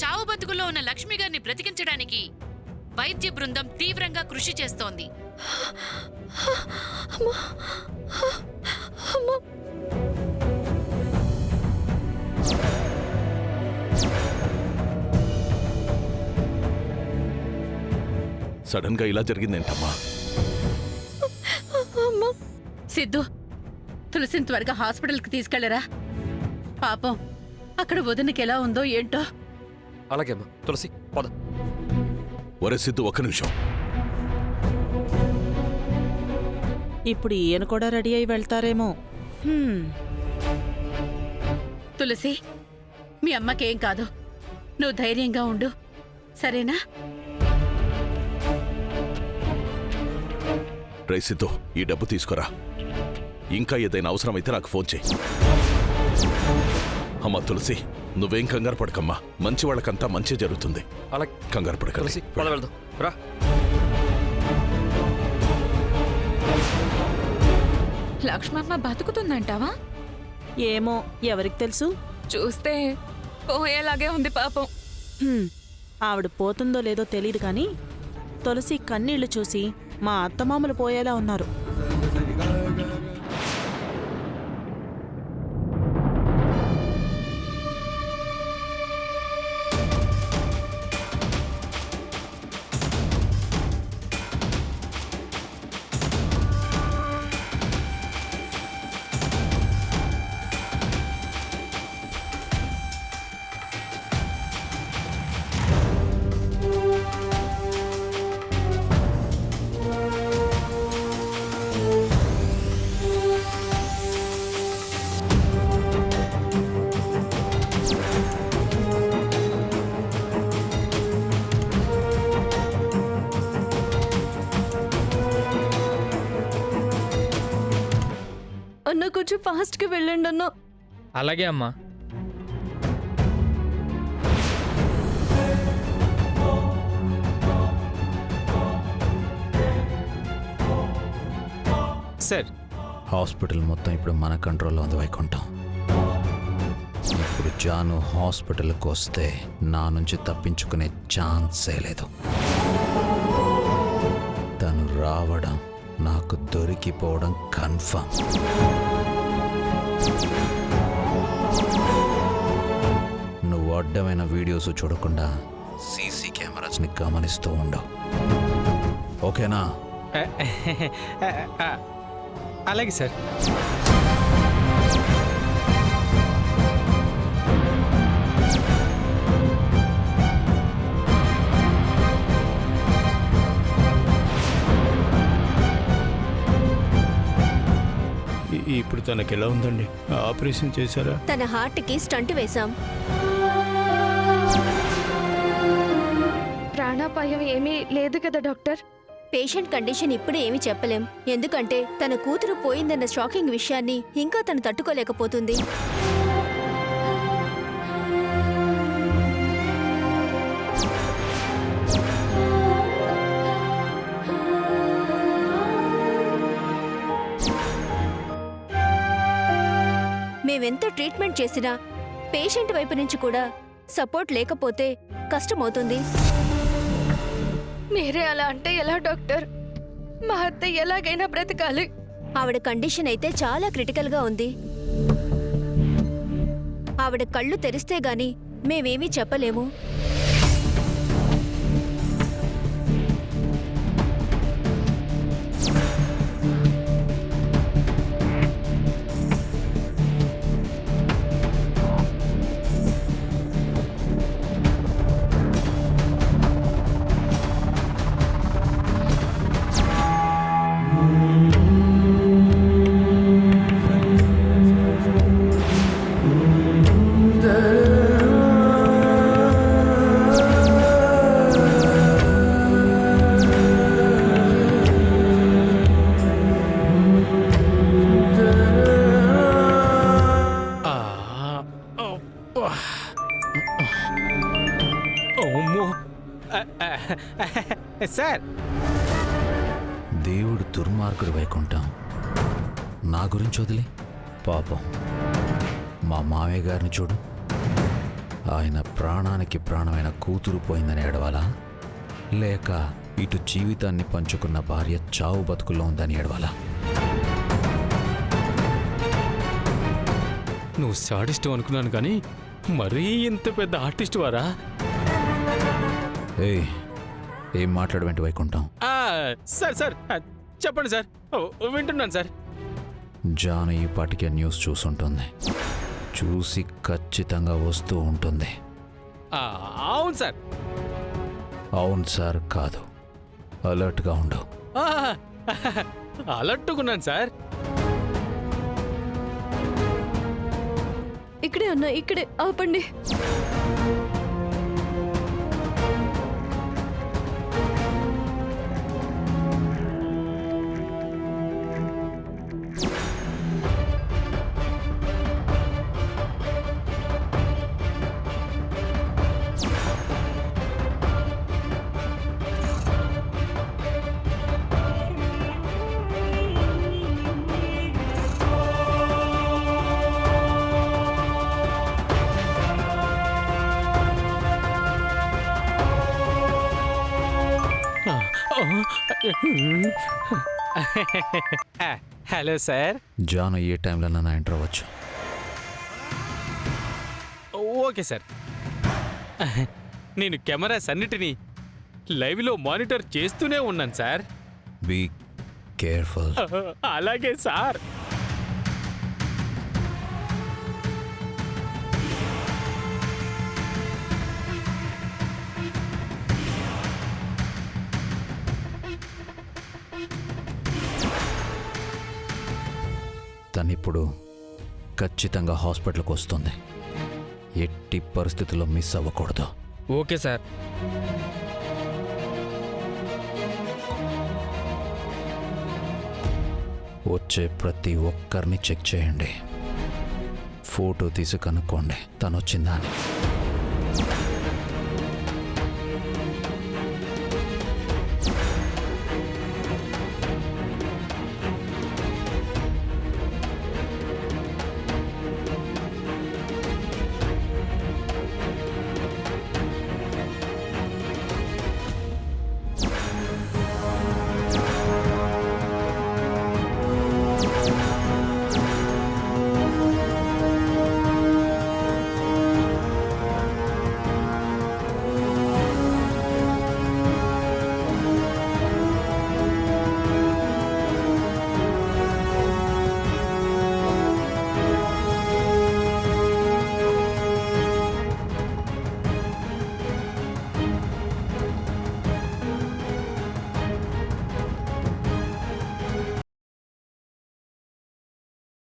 చావు బతుకుల్లో ఉన్న లక్ష్మి గారిని బ్రతికించడానికి వైద్య బృందం తీవ్రంగా కృషి చేస్తోంది. సడన్ గా ఇలా జరిగిందేంటమ్మా? సిద్ధు, తులసిని త్వరగా హాస్పిటల్కి తీసుకెళ్లరా. పాపం అక్కడ వదినకి ఎలా ఉందో ఏంటో. అలాగే అమ్మా. తులసి పద. ఒరే సిద్ధు, ఒక్క నిమిషం. ఇప్పుడు ఈయన కూడా రెడీ అయి వెళ్తారేమో. తులసి, మీ అమ్మకేం కాదు, నువ్వు ధైర్యంగా ఉండు, సరేనా? రే సిద్ధు, ఈ డబ్బు తీసుకురా. ఇంకా ఏదైనా అవసరమైతే నాకు ఫోన్ చేయి. అమ్మా తులసి, నువ్వేం కంగారు పడకమ్మా. మంచి వాళ్ళకంతా మంచి జరుగుతుంది. అలా కంగారు పడక. తులసి పద, వెళ్దాం రా. లక్ష్మమ్మ బతుకుతుందంటావా? ఏమో, ఎవరికి తెలుసు? చూస్తే పోయేలాగే ఉంది పాపం. ఆవిడ పోతుందో లేదో తెలీదు కానీ తులసి కన్నీళ్లు చూసి మా అత్తమామలు పోయేలా ఉన్నారు. అన్న కొంచెం ఫాస్ట్ గా వెళ్ళండి అన్న. అలాగే అమ్మా. సార్, హాస్పిటల్ మొత్తం ఇప్పుడు మన కంట్రోల్లో ఉంది వైకుంఠం. ఇప్పుడు జాను హాస్పిటల్కి వస్తే నా నుంచి తప్పించుకునే ఛాన్సే లేదు. తను రావడం, నాకు దొరికిపోవడం కన్ఫర్మ్. నువ్వు అడ్డమైన వీడియోస్ చూడకుండా సీసీ కెమెరాస్ని గమనిస్తూ ఉండవు, ఓకేనా? అలాగే సార్. ఇప్పుడు తనకి ఎలా ఉందండి? ఆపరేషన్ చేశారా? తన హార్ట్కి స్టంట్ వేశాం. ప్రాణాపాయం ఏమీ లేదు కదా డాక్టర్? పేషెంట్ కండిషన్ ఇప్పుడు ఏమీ చెప్పలేం, ఎందుకంటే తన కూతురు పోయిందన్న షాకింగ్ విషయాన్ని ఇంకా తను తట్టుకోలేకపోతుంది. మేమెంత ట్రీట్మెంట్ చేసినా పేషెంట్ వైపు నుంచి కూడా సపోర్ట్ లేకపోతే కష్టమవుతుంది. మీరే అలా అంటే ఎలా డాక్టర్? మా అత్త ఎలాగైనా బ్రతకాలి. ఆవిడ కండిషన్ అయితే చాలా క్రిటికల్గా ఉంది. ఆవిడ కళ్ళు తెరిస్తే గాని మేమేమీ చెప్పలేము. సార్, దేవుడు దుర్మార్గుడు వైకుంఠం. నా గురించి వదిలే, పాపం మా మావయ్య గారిని చూడు. ఆయన ప్రాణానికి ప్రాణమైన కూతురు పోయిందని ఏడవాలా, లేక ఇటు జీవితాన్ని పంచుకున్న భార్య చావు బతుకుల్లో ఉందని ఏడవాలా? నువ్వు సాడిస్ట్ అనుకున్నాను కానీ మరీ ఇంత పెద్ద ఆర్టిస్ట్ వారా? ఏయ్, ఏం మాట్లాడవేంటి వైకుంఠం? సార్ చెప్పండి సార్. వింటున్నాను సార్. జాను ఈ పాటికే న్యూస్ చూసుంటుంది. చూసి ఖచ్చితంగా వస్తూ ఉంటుంది. అవును సార్. అవును సార్ కాదు, అలర్ట్గా ఉండు. అలర్టుకున్నాను సార్. ఇక్కడే అన్నా, ఇక్కడే ఆపండి. Hello sir. జాను ఏ టైంలో నా ఎంటర్ అవ్వచ్చు. Okay sir. నేను కెమెరాస్ అన్నిటినీ లైవ్లో మానిటర్ చేస్తూనే ఉన్నాను సార్. Be careful. అలాగే సార్. తనిప్పుడు ఖచ్చితంగా హాస్పిటల్కి వస్తుంది. ఎట్టి పరిస్థితుల్లో మిస్ అవ్వకూడదు. Okay sir. వచ్చే ప్రతి ఒక్కరిని చెక్ చేయండి. ఫోటో తీసి కనుక్కోండి తనొచ్చిందా అని.